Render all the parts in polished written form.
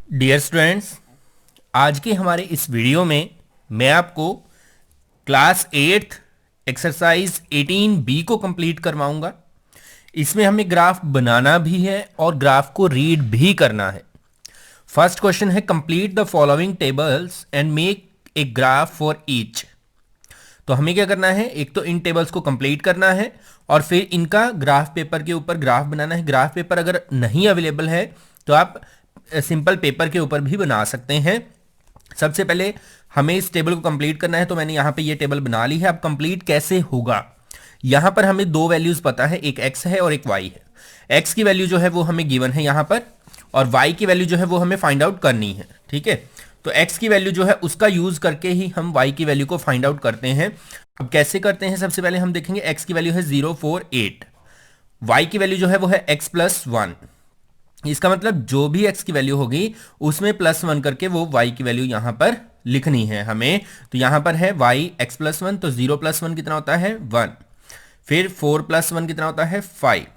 Dear students, आज के हमारे इस वीडियो में मैं आपको क्लास 8th एक्सरसाइज 18B को कंप्लीट करवाऊंगा। इसमें हमें ग्राफ बनाना भी है और ग्राफ को रीड भी करना है। फर्स्ट क्वेश्चन है, complete the following tables and make a graph for each. तो हमें क्या करना है, एक तो इन टेबल्स को कंप्लीट करना है और फिर इनका ग्राफ पेपर के ऊपर ग्राफ बनाना है। ग्राफ पेपर अगर नहीं अवेलेबल है तो आप सिंपल पेपर के ऊपर भी बना सकते हैं। सबसे पहले हमें इस टेबल को कंप्लीट करना है, तो मैंने यहाँ पे ये टेबल बना ली है। अब कंप्लीट कैसे होगा, यहाँ पर हमें दो वैल्यूज पता है, एक x है और एक y है। x की वैल्यू जो है वो हमें गिवन है यहाँ पर, और y की वैल्यू जो है वो हमें फाइंड आउट करनी है। ठीक है, तो x की वैल्यू जो है उसका यूज करके ही हम y की वैल्यू को फाइंड आउट करते हैं। अब कैसे करते हैं, सबसे पहले हम देखेंगे x की वैल्यू है 048, y की वैल्यू जो है वो है x+1। इसका मतलब जो भी x की वैल्यू होगी उसमें +1 करके वो y की वैल्यू यहां पर लिखनी है हमें। तो यहां पर है y x+1, तो 0+1 कितना होता है 1, फिर 4+1 कितना होता है 5,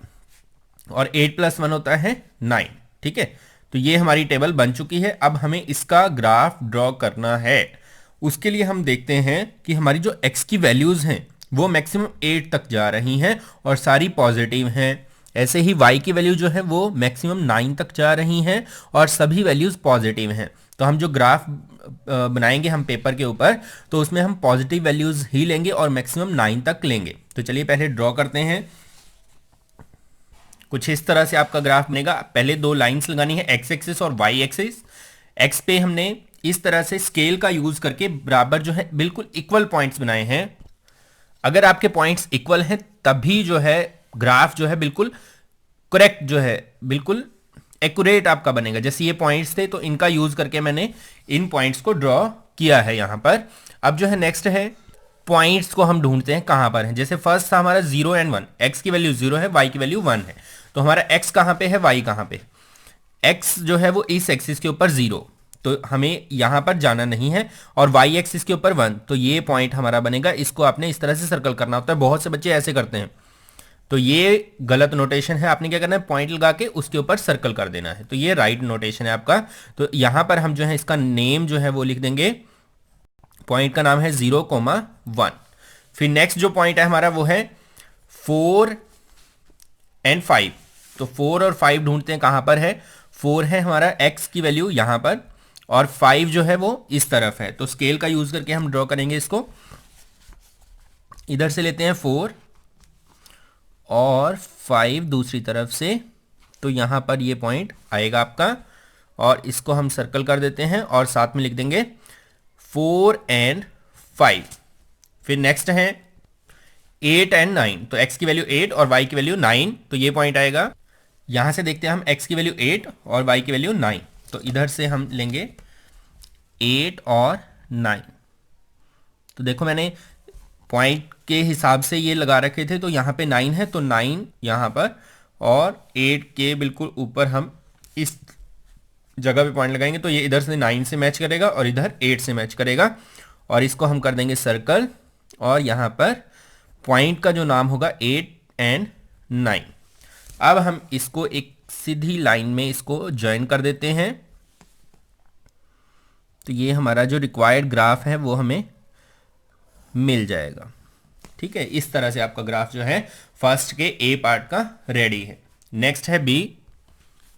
और 8+1 होता है 9। ठीक है, तो ये हमारी टेबल बन चुकी है। अब हमें इसका ग्राफ ड्रॉ करना है। उसके लिए हम देखते हैं कि हमारी जो x की वैल्यूज हैं वो मैक्सिमम 8 तक जा रही हैं और सारी पॉजिटिव हैं। ऐसे ही y की वैल्यू जो है वो मैक्सिमम 9 तक जा रही हैं और सभी वैल्यूज पॉजिटिव हैं। तो हम जो ग्राफ बनाएंगे हम पेपर के ऊपर, तो उसमें हम पॉजिटिव वैल्यूज ही लेंगे और मैक्सिमम 9 तक लेंगे। तो चलिए पहले ड्रॉ करते हैं। कुछ इस तरह से आपका ग्राफ बनेगा। पहले दो लाइंस लगानी है, एक्स एक्सिस और वाई एक्सिस। एक्स पे हमने इस तरह से स्केल का यूज करके बराबर जो है बिल्कुल इक्वल पॉइंट्स बनाए हैं। अगर आपके पॉइंट्स इक्वल हैं तभी जो है ग्राफ जो है बिल्कुल करेक्ट, जो है बिल्कुल एक्यूरेट आपका बनेगा। जैसे ये पॉइंट्स थे तो इनका यूज करके मैंने इन पॉइंट्स को ड्रॉ किया है यहां पर। अब जो है नेक्स्ट है, पॉइंट्स को हम ढूंढते हैं कहां पर है। जैसे फर्स्ट था हमारा 0 एंड 1, एक्स की वैल्यू 0 है, वाई की वैल्यू 1 है। तो हमारा एक्स कहां पे है, वाई कहां पे। एक्स जो है वो इस एक्सिस के ऊपर 0, तो हमें यहां पर जाना नहीं है, और वाई एक्सिस के ऊपर 1, तो ये पॉइंट हमारा बनेगा। इसको आपने इस तरह से सर्कल करना होता है। बहुत से बच्चे ऐसे करते हैं, तो ये गलत नोटेशन है। आपने क्या करना है, पॉइंट लगा के उसके ऊपर सर्कल कर देना है। तो ये राइट नोटेशन है आपका। तो यहां पर हम जो है इसका नेम जो है वो लिख देंगे, पॉइंट का नाम है 0,1। फिर नेक्स्ट जो पॉइंट है हमारा वो है 4 एंड 5। तो 4 और 5 ढूंढते हैं कहां पर है। 4 है हमारा x की वैल्यू यहां पर, और 5 जो है वो इस तरफ है। तो स्केल का यूज करके हम ड्रॉ करेंगे इसको। इधर से लेते हैं 4 और 5 दूसरी तरफ से, तो यहां पर ये पॉइंट आएगा आपका, और इसको हम सर्कल कर देते हैं और साथ में लिख देंगे 4 एंड 5। फिर नेक्स्ट है 8 एंड 9, तो x की वैल्यू 8 और y की वैल्यू 9, तो ये पॉइंट आएगा। यहां से देखते हैं हम, x की वैल्यू 8 और y की वैल्यू 9, तो इधर से हम लेंगे 8 और 9। तो देखो मैंने पॉइंट के हिसाब से ये लगा रखे थे, तो यहाँ पे 9 है, तो 9 यहाँ पर, और 8 के बिल्कुल ऊपर हम इस जगह पे पॉइंट लगाएंगे। तो ये इधर से 9 से मैच करेगा और इधर 8 से मैच करेगा, और इसको हम कर देंगे सर्कल, और यहाँ पर पॉइंट का जो नाम होगा 8 एंड 9। अब हम इसको एक सीधी लाइन में इसको ज्वाइन कर देते हैं। तो ये हमारा जो रिक्वायर्ड ग्राफ है वो हमें मिल जाएगा। ठीक है, इस तरह से आपका ग्राफ जो है फर्स्ट के ए पार्ट का रेडी है। नेक्स्ट है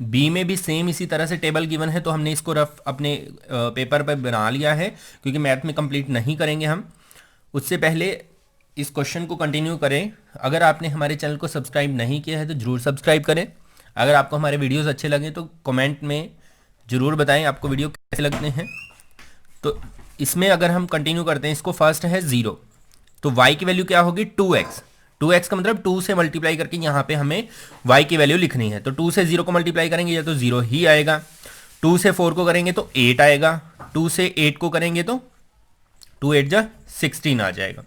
बी में भी सेम इसी तरह से टेबल गिवन है, तो हमने इसको रफ अपने पेपर पर बना लिया है, क्योंकि मैथ में कंप्लीट नहीं करेंगे हम। उससे पहले इस क्वेश्चन को कंटिन्यू करें। अगर आपने हमारे चैनल को सब्सक्राइब नहीं किया है तो ज़रूर सब्सक्राइब करें। अगर आपको हमारे वीडियोस अच्छे लगे तो कमेंट में ज़रूर बताएं आपको वीडियो कैसे लगते हैं। तो इसमें अगर हम कंटिन्यू करते हैं, इसको फर्स्ट है 0, तो y की वैल्यू क्या होगी 2x। 2x का मतलब 2 से मल्टीप्लाई करके यहाँ पे हमें y की वैल्यू लिखनी है। तो 2 से 0 को मल्टीप्लाई करेंगे या तो 0 ही आएगा, 2 से 4 को करेंगे तो 8 आएगा, 2 से 8 को करेंगे तो 2 8 जा 16 आ जाएगा।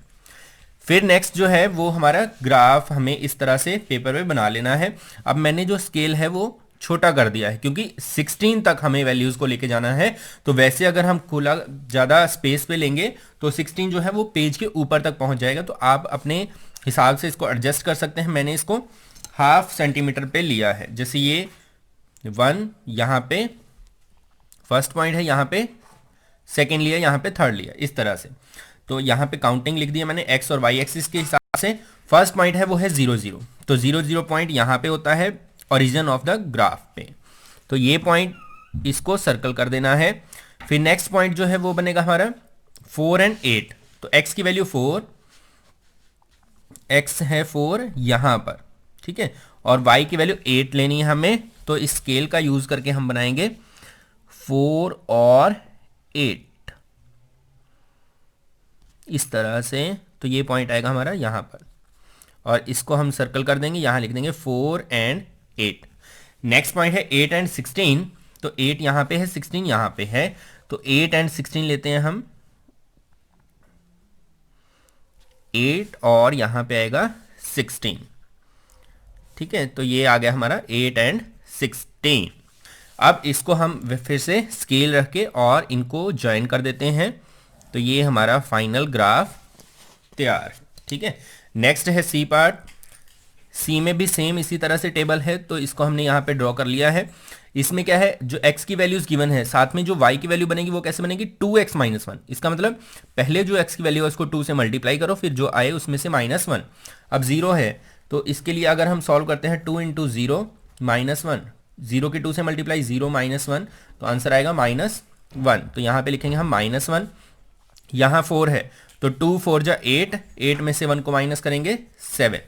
फिर नेक्स्ट जो है वो हमारा ग्राफ हमें इस तरह से पेपर पे बना लेना है। अब मैंने जो स्केल है वो छोटा कर दिया है, क्योंकि 16 तक हमें वैल्यूज को लेके जाना है। तो वैसे अगर हम खुला ज़्यादा स्पेस पे लेंगे तो 16 जो है वो पेज के ऊपर तक पहुंच जाएगा। तो आप अपने हिसाब से इसको एडजस्ट कर सकते हैं। मैंने इसको 1/2 सेंटीमीटर पे लिया है। जैसे ये 1 यहाँ पे फर्स्ट पॉइंट है यहाँ पे, सेकेंड लिया, यहाँ पे थर्ड लिया, इस तरह से। तो यहाँ पे काउंटिंग लिख दिया मैंने एक्स और वाई एक्सिस के हिसाब से। फर्स्ट पॉइंट है वो है 0 0, तो 0 0 पॉइंट यहाँ पे होता है ओरिजिन ऑफ द ग्राफ पे, तो ये पॉइंट इसको सर्कल कर देना है। फिर नेक्स्ट पॉइंट जो है वो बनेगा हमारा 4 एंड 8, तो x की वैल्यू 4, x है 4 यहाँ पर, ठीक है, और y की वैल्यू 8 लेनी है हमें, तो इस स्केल का यूज करके हम बनाएंगे 4 और 8 इस तरह से। तो ये पॉइंट आएगा हमारा यहाँ पर, और इसको हम सर्कल कर देंगे, यहाँ लिख देंगे 4 एंड 8। नेक्स्ट पॉइंट है 8 एंड 16, तो 8 यहाँ पे है, 16 यहाँ पे है, तो 8 एंड 16 लेते हैं हम, 8 और यहाँ पे आएगा 16, ठीक है, तो ये आ गया हमारा 8 एंड 16। अब इसको हम फिर से स्केल रख के और इनको ज्वाइन कर देते हैं, तो ये हमारा फाइनल ग्राफ तैयार, ठीक है। नेक्स्ट है सी पार्ट। सी में भी सेम इसी तरह से टेबल है, तो इसको हमने यहाँ पे ड्रॉ कर लिया है। इसमें क्या है, जो x की वैल्यूज गिवन है, साथ में जो y की वैल्यू बनेगी वो कैसे बनेगी, 2x - 1। इसका मतलब पहले जो x की वैल्यू है उसको 2 से मल्टीप्लाई करो, फिर जो आए उसमें से -1। अब 0 है, तो इसके लिए अगर हम सॉल्व करते हैं 2 × 0 -1, 0 की 2 से मल्टीप्लाई 0 -1, तो आंसर आएगा -1। तो यहाँ पे लिखेंगे हम -1। यहाँ 4 है, तो 2 4 जा 8, 8 में से 1 को माइनस करेंगे 7।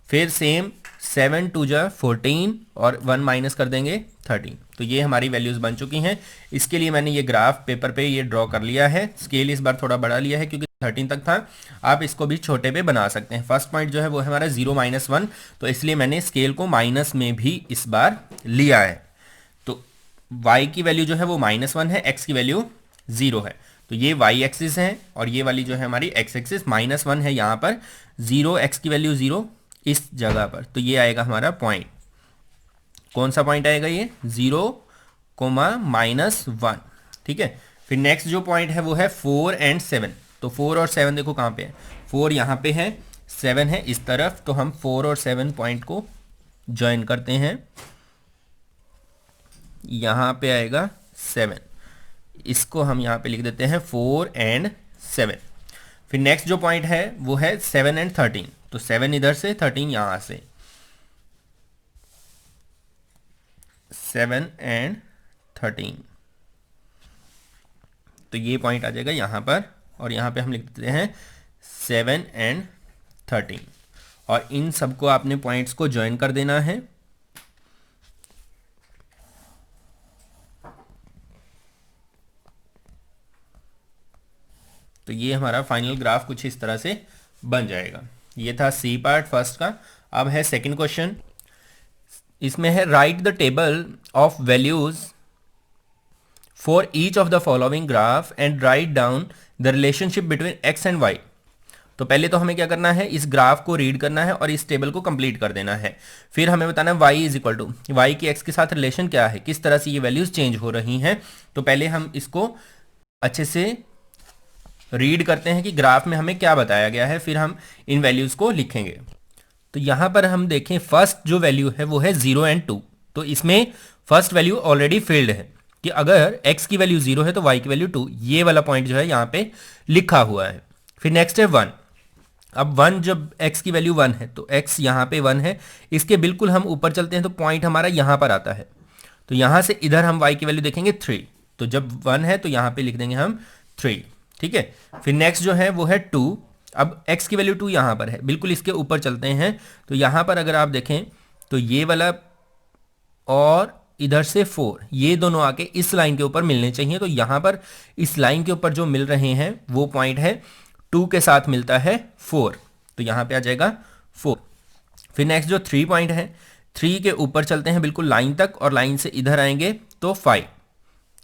फिर सेम 7 2 जा 14 और 1 माइनस कर देंगे 13। तो ये हमारी वैल्यूज़ बन चुकी हैं। इसके लिए मैंने ये ग्राफ पेपर पे ये ड्रॉ कर लिया है। स्केल इस बार थोड़ा बड़ा लिया है क्योंकि 13 तक था, आप इसको भी छोटे पे बना सकते हैं। फर्स्ट पॉइंट जो है वो है हमारा 0 - 1, तो इसलिए मैंने स्केल को माइनस में भी इस बार लिया है। तो y की वैल्यू जो है वो -1 है, x की वैल्यू 0 है, तो ये y एक्सिस है और ये वाली जो है हमारी x एक्सिस। -1 है यहाँ पर, 0 x की वैल्यू 0 इस जगह पर, तो ये आएगा हमारा पॉइंट। कौन सा पॉइंट आएगा ये, 0, -1, ठीक है। फिर नेक्स्ट जो पॉइंट है वो है 4 एंड 7। तो 4 और 7 देखो कहाँ पे है, 4 यहाँ पे है, 7 है इस तरफ, तो हम 4 और 7 पॉइंट को ज्वाइन करते हैं। यहाँ पे आएगा 7, इसको हम यहाँ पे लिख देते हैं 4 एंड 7। फिर नेक्स्ट जो पॉइंट है वो है 7 एंड 13, तो 7 इधर से, 13 यहाँ से, 7 एंड 13, तो ये पॉइंट आ जाएगा यहाँ पर, और यहाँ पे हम लिख देते हैं 7 एंड 13, और इन सबको आपने पॉइंट्स को ज्वाइन कर देना है। तो ये हमारा फाइनल ग्राफ कुछ इस तरह से बन जाएगा। ये था सी पार्ट फर्स्ट का। अब है सेकंड क्वेश्चन, इसमें है write the table of values for each of the following graph and write down the relationship between x and y. तो पहले तो हमें क्या करना है, इस ग्राफ को रीड करना है और इस टेबल को कंप्लीट कर देना है। फिर हमें बताना है y is equal to, y की x के साथ रिलेशन क्या है, किस तरह से ये वैल्यूज चेंज हो रही हैं। तो पहले हम इसको अच्छे से रीड करते हैं कि ग्राफ में हमें क्या बताया गया है, फिर हम इन वैल्यूज़ को लिखेंगे। तो यहाँ पर हम देखें फर्स्ट जो वैल्यू है वो है 0 एंड 2, तो इसमें फर्स्ट वैल्यू ऑलरेडी फिल्ड है कि अगर x की वैल्यू 0 है तो y की वैल्यू 2, ये वाला पॉइंट जो है यहाँ पे लिखा हुआ है। फिर नेक्स्ट है 1। अब 1 जब x की वैल्यू 1 है तो x यहाँ पे 1 है, इसके बिल्कुल हम ऊपर चलते हैं तो पॉइंट हमारा यहाँ पर आता है। तो यहाँ से इधर हम y की वैल्यू देखेंगे 3, तो जब 1 है तो यहाँ पे लिख देंगे हम 3, ठीक है। फिर नेक्स्ट जो है वो है 2। अब x की वैल्यू 2 यहाँ पर है, बिल्कुल इसके ऊपर चलते हैं, तो यहाँ पर अगर आप देखें तो ये वाला और इधर से 4, ये दोनों आके इस लाइन के ऊपर मिलने चाहिए। तो यहाँ पर इस लाइन के ऊपर जो मिल रहे हैं वो पॉइंट है 2 के साथ मिलता है 4, तो यहाँ पे आ जाएगा 4। फिर नेक्स्ट जो 3 पॉइंट है, 3 के ऊपर चलते हैं बिल्कुल लाइन तक और लाइन से इधर आएंगे तो 5।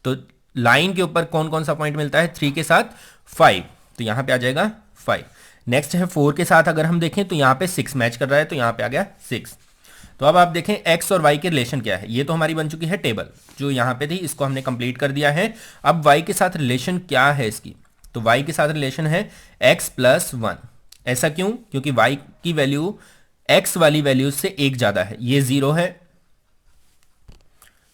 तो लाइन के ऊपर कौन कौन सा पॉइंट मिलता है, 3 के साथ 5, तो यहाँ पे आ जाएगा 5। नेक्स्ट है 4 के साथ अगर हम देखें तो यहाँ पे 6 मैच कर रहा है, तो यहाँ पे आ गया 6। तो अब आप देखें x और y के रिलेशन क्या है, ये तो हमारी बन चुकी है टेबल जो यहाँ पे थी, इसको हमने कंप्लीट कर दिया है। अब y के साथ रिलेशन क्या है इसकी, तो y के साथ रिलेशन है x + 1। ऐसा क्यों, क्योंकि y की वैल्यू x वाली वैल्यू से एक ज़्यादा है, ये 0 है,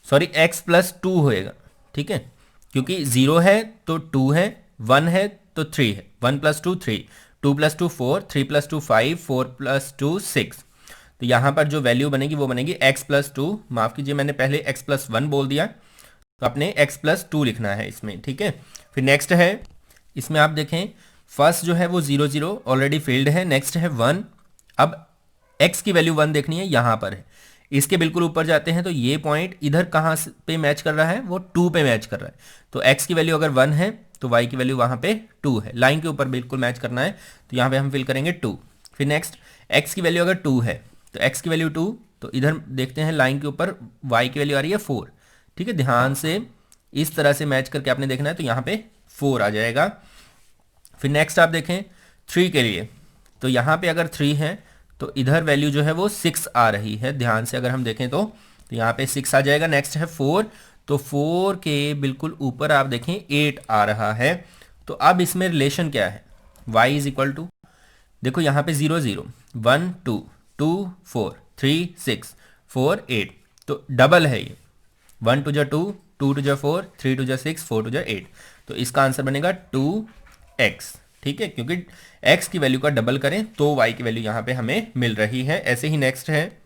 सॉरी x + 2 होएगा, ठीक है। क्योंकि 0 है तो 2 है, 1 है तो 3 है, 1 + 2 3, 2 + 2 4, 3 + 2 5, 4 + 2 6। तो यहाँ पर जो वैल्यू बनेगी वो बनेगी x+2, माफ़ कीजिए मैंने पहले x+1 बोल दिया, तो आपने x+2 लिखना है इसमें, ठीक है। फिर नेक्स्ट है, इसमें आप देखें फर्स्ट जो है वो 0 0 ऑलरेडी फिल्ड है, नेक्स्ट है 1। अब x की वैल्यू 1 देखनी है, यहाँ पर है। इसके बिल्कुल ऊपर जाते हैं तो ये पॉइंट इधर कहाँ पे मैच कर रहा है, वो 2 पे मैच कर रहा है। तो x की वैल्यू अगर 1 है तो y की वैल्यू वहाँ पे 2 है, लाइन के ऊपर बिल्कुल मैच करना है, तो यहाँ पे हम फिल करेंगे 2। फिर नेक्स्ट x की वैल्यू अगर 2 है तो x की वैल्यू 2, तो इधर देखते हैं लाइन के ऊपर y की वैल्यू आ रही है 4, ठीक है। ध्यान से इस तरह से मैच करके आपने देखना है, तो यहाँ पे 4 आ जाएगा। फिर नेक्स्ट आप देखें 3 के लिए, तो यहाँ पे अगर 3 है तो इधर वैल्यू जो है वो 6 आ रही है, ध्यान से अगर हम देखें तो यहाँ पे 6 आ जाएगा। नेक्स्ट है 4, तो 4 के बिल्कुल ऊपर आप देखें 8 आ रहा है। तो अब इसमें रिलेशन क्या है, y इज इक्वल टू, देखो यहाँ पे 0 0, 1 2, 2 4, 3 6, 4 8, तो डबल है ये, 1 2 2, 2 2 4, 3 2 6, 4 2 8। तो इसका आंसर बनेगा 2x, ठीक है, क्योंकि x की वैल्यू का डबल करें तो y की वैल्यू यहाँ पे हमें मिल रही है। ऐसे ही नेक्स्ट है,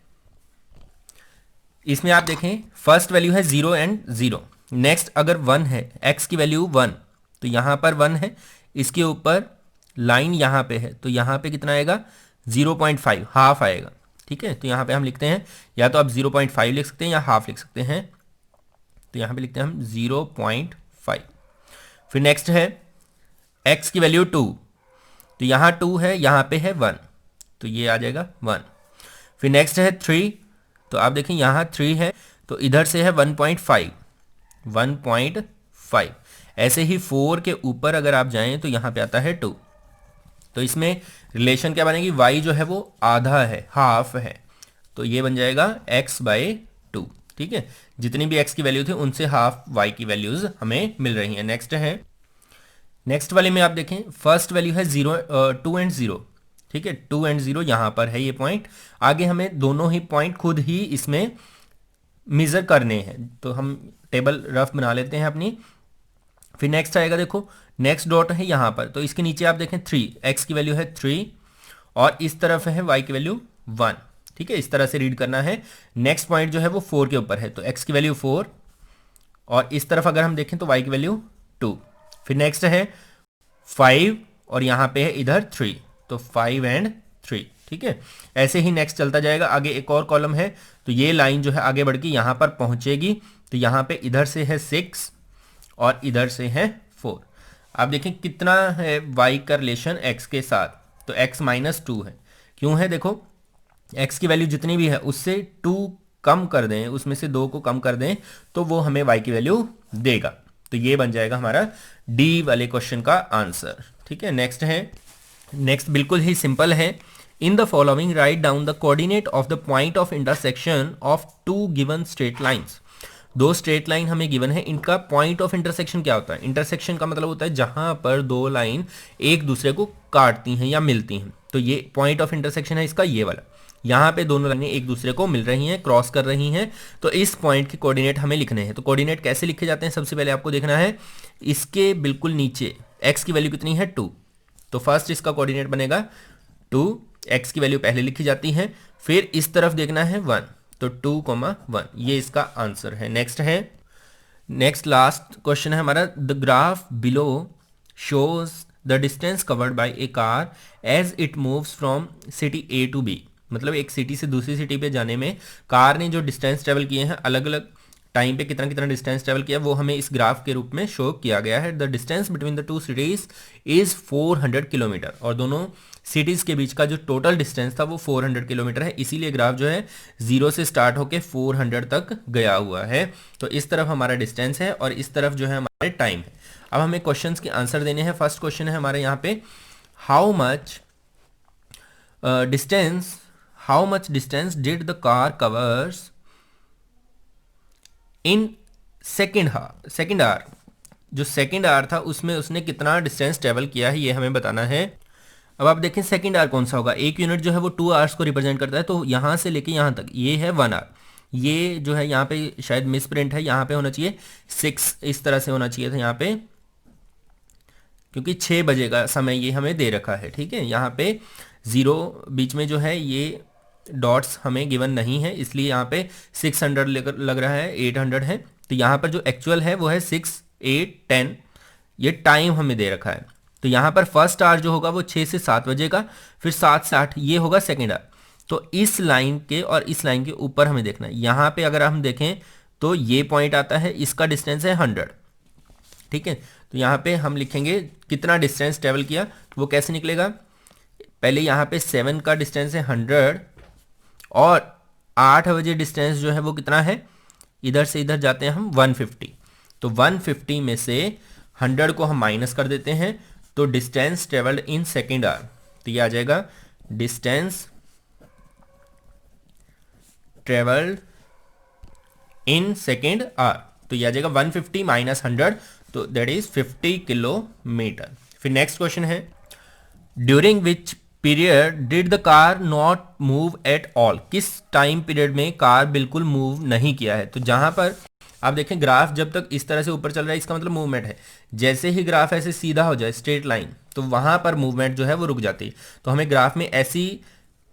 इसमें आप देखें फर्स्ट वैल्यू है 0 एंड 0, नेक्स्ट अगर 1 है, x की वैल्यू 1, तो यहाँ पर 1 है, इसके ऊपर लाइन यहाँ पे है, तो यहाँ पे कितना आएगा 0.5, हाफ आएगा, ठीक है। तो यहाँ पे हम लिखते हैं, या तो आप 0.5 लिख सकते हैं या हाफ लिख सकते हैं, तो यहाँ पे लिखते हैं हम 0.5। फिर नेक्स्ट है x की वैल्यू 2, तो यहाँ 2 है, यहाँ पे है 1, तो ये आ जाएगा 1। फिर नेक्स्ट है 3, तो आप देखें यहाँ 3 है तो इधर से है 1.5, 1.5। ऐसे ही 4 के ऊपर अगर आप जाएं तो यहाँ पे आता है 2, तो इसमें रिलेशन क्या बनेगी, y जो है वो आधा है, हाफ है, तो ये बन जाएगा x/2, ठीक है। जितनी भी x की वैल्यू थी उनसे हाफ y की वैल्यूज हमें मिल रही हैं। नेक्स्ट है, नेक्स्ट वाले में आप देखें फर्स्ट वैल्यू है 2 एंड 0, ठीक है, 2 एंड 0 यहाँ पर है ये पॉइंट। आगे हमें दोनों ही पॉइंट खुद ही इसमें मेजर करने हैं, तो हम टेबल रफ बना लेते हैं अपनी। फिर नेक्स्ट आएगा, देखो नेक्स्ट डॉट है यहाँ पर, तो इसके नीचे आप देखें 3, x की वैल्यू है 3 और इस तरफ है y की वैल्यू 1, ठीक है, इस तरह से रीड करना है। नेक्स्ट पॉइंट जो है वो 4 के ऊपर है, तो x की वैल्यू 4 और इस तरफ अगर हम देखें तो y की वैल्यू 2। फिर नेक्स्ट है 5 और यहाँ पे है इधर 3, तो 5 एंड 3, ठीक है। ऐसे ही नेक्स्ट चलता जाएगा। आगे एक और कॉलम है, तो ये लाइन जो है आगे बढ़ के यहाँ पर पहुँचेगी, तो यहाँ पे इधर से है 6 और इधर से है 4। आप देखें कितना है y का रिलेशन x के साथ, तो x-2 है। क्यों है, देखो x की वैल्यू जितनी भी है उससे 2 कम कर दें, उसमें से 2 को कम कर दें तो वो हमें y की वैल्यू देगा। तो ये बन जाएगा हमारा D वाले क्वेश्चन का आंसर, ठीक है। नेक्स्ट है, नेक्स्ट बिल्कुल ही सिंपल है। In the following right down the coordinate of the point of intersection of 2 given straight lines. 2 straight line हमें गिवन है, इनका पॉइंट ऑफ इंटरसेक्शन क्या होता है, इंटरसेक्शन का मतलब होता है जहां पर 2 लाइन एक दूसरे को काटती हैं या मिलती हैं, तो ये पॉइंट ऑफ इंटरसेक्शन है इसका, ये वाला। यहाँ पे दोनों लाइनें एक दूसरे को मिल रही हैं, क्रॉस कर रही हैं, तो इस पॉइंट के कोऑर्डिनेट हमें लिखने हैं। तो कोऑर्डिनेट कैसे लिखे जाते हैं, सबसे पहले आपको देखना है इसके बिल्कुल नीचे x की वैल्यू कितनी है 2, तो फर्स्ट इसका कोऑर्डिनेट बनेगा 2, x की वैल्यू पहले लिखी जाती है, फिर इस तरफ देखना है 1, तो 2,1, ये इसका आंसर है। नेक्स्ट है, नेक्स्ट लास्ट क्वेश्चन है हमारा, the graph below shows the distance covered by a car as it moves from city A to B। मतलब एक सिटी से दूसरी सिटी पे जाने में कार ने जो डिस्टेंस ट्रेवल किए हैं, अलग अलग टाइम पे कितना कितना डिस्टेंस ट्रेवल किया, वो हमें इस ग्राफ के रूप में शो किया गया है। The distance between the 2 cities is 400 kilometre, और दोनों सिटीज़ के बीच का जो टोटल डिस्टेंस था वो 400 किलोमीटर है, इसीलिए ग्राफ जो है 0 से स्टार्ट होकर 400 तक गया हुआ है। तो इस तरफ हमारा डिस्टेंस है और इस तरफ जो है हमारे टाइम है। अब हमें क्वेश्चंस के आंसर देने हैं। फर्स्ट क्वेश्चन है हमारे यहाँ पे, how much distance did the car covers in second hour. जो सेकेंड आवर था उसमें उसने कितना डिस्टेंस ट्रेवल किया है, ये हमें बताना है। अब आप देखें सेकेंड आवर कौन सा होगा, एक यूनिट जो है वो 2 आवर्स को रिप्रेजेंट करता है, तो यहाँ से लेके यहाँ तक ये है 1 आवर, ये जो है यहाँ पे शायद मिस प्रिंट है, यहाँ पे होना चाहिए 6, इस तरह से होना चाहिए था यहाँ पे, क्योंकि 6 बजे का समय ये हमें दे रखा है। ठीक है, यहाँ पे 0 बीच में जो है ये डॉट्स हमें गिवन नहीं है, इसलिए यहाँ पे 600 लग रहा है, 800 है। तो यहाँ पर जो एक्चुअल है वो है 6, 8, 10, ये टाइम हमें दे रखा है। तो यहाँ पर फर्स्ट आवर जो होगा वो 6 से 7 बजे का, फिर 7 से 8 ये होगा सेकेंड आवर। तो इस लाइन के और इस लाइन के ऊपर हमें देखना है। यहाँ पे अगर हम देखें तो ये पॉइंट आता है, इसका डिस्टेंस है 100। ठीक है, तो यहाँ पे हम लिखेंगे कितना डिस्टेंस ट्रेवल किया, तो वो कैसे निकलेगा, पहले यहाँ पे 7 का डिस्टेंस है 100 और 8 बजे डिस्टेंस जो है वो कितना है, इधर से इधर जाते हैं हम 150। तो 150 में से 100 को हम माइनस कर देते हैं, तो distance travelled in second hour, तो ये आ जाएगा distance travelled in second hour. तो ये आ जाएगा 150 माइनस 100, तो दैट इज 50 किलोमीटर। फिर नेक्स्ट क्वेश्चन है, during which period did the car not move at all, किस टाइम पीरियड में कार बिल्कुल मूव नहीं किया है। तो जहां पर आप देखें ग्राफ जब तक इस तरह से ऊपर चल रहा है इसका मतलब मूवमेंट है, जैसे ही ग्राफ ऐसे सीधा हो जाए स्ट्रेट लाइन, तो वहां पर मूवमेंट जो है वो रुक जाती है। तो हमें ग्राफ में ऐसी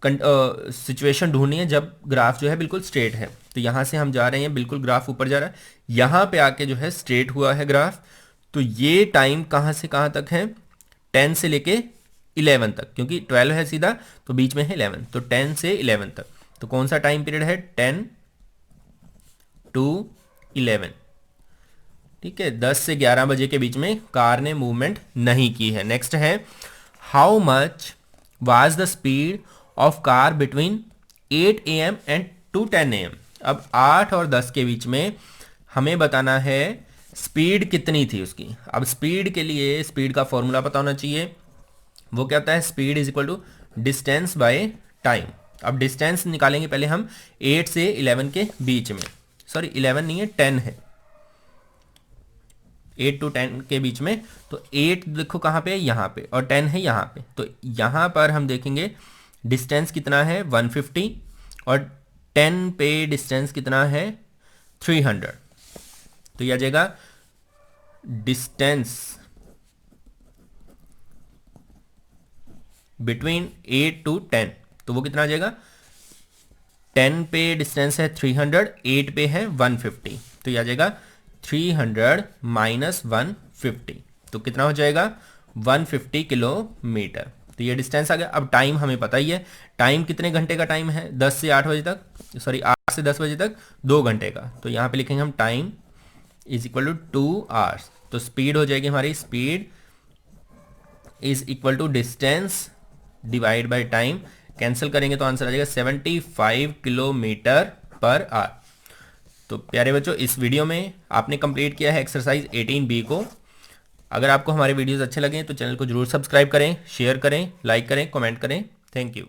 सिचुएशन ढूंढनी है जब ग्राफ जो है बिल्कुल स्ट्रेट है। तो यहाँ से हम जा रहे हैं, बिल्कुल ग्राफ ऊपर जा रहा है, यहाँ पे आके जो है स्ट्रेट हुआ है ग्राफ। तो ये टाइम कहाँ से कहाँ तक है, 10 से लेके 11 तक, क्योंकि 12 है सीधा तो बीच में है 11, तो 10 से 11 तक। तो कौन सा टाइम पीरियड है, 10 to 11। ठीक है, 10 से 11 बजे के बीच में कार ने मूवमेंट नहीं की है। नेक्स्ट है, how much was the speed of car between 8 AM and to 10 AM। अब 8 और 10 के बीच में हमें बताना है स्पीड कितनी थी उसकी। अब स्पीड के लिए स्पीड का फॉर्मूला पता होना चाहिए, वो क्या होता है, speed is equal to distance by time. अब डिस्टेंस निकालेंगे पहले हम 8 से 11 के बीच में, सॉरी 11 नहीं है 10 है, 8 to 10 के बीच में। तो 8 देखो कहाँ पे है, यहाँ पे, और 10 है यहाँ पे। तो यहाँ पर हम देखेंगे डिस्टेंस कितना है 150 और 10 पे डिस्टेंस कितना है 300। तो यह आ जाएगा डिस्टेंस बिटवीन 8 to 10, तो वो कितना आ जाएगा, 10 पे डिस्टेंस है 300, 8 पे है 150, तो यह आ जाएगा 300 माइनस 150, तो कितना हो जाएगा 150 किलोमीटर। तो ये डिस्टेंस आ गया। अब टाइम हमें पता ही है, टाइम कितने घंटे का टाइम है, 10 से 8 बजे तक, सॉरी 8 से 10 बजे तक 2 घंटे का। तो यहाँ पे लिखेंगे हम time is equal to 2 hours. तो स्पीड हो जाएगी हमारी, speed is equal to distance divide by time, cancel करेंगे तो आंसर आ जाएगा 75 किलोमीटर पर आवर। तो प्यारे बच्चों, इस वीडियो में आपने कंप्लीट किया है एक्सरसाइज 18B को। अगर आपको हमारे वीडियोस अच्छे लगे तो चैनल को जरूर सब्सक्राइब करें, शेयर करें, लाइक करें, कमेंट करें। Thank you.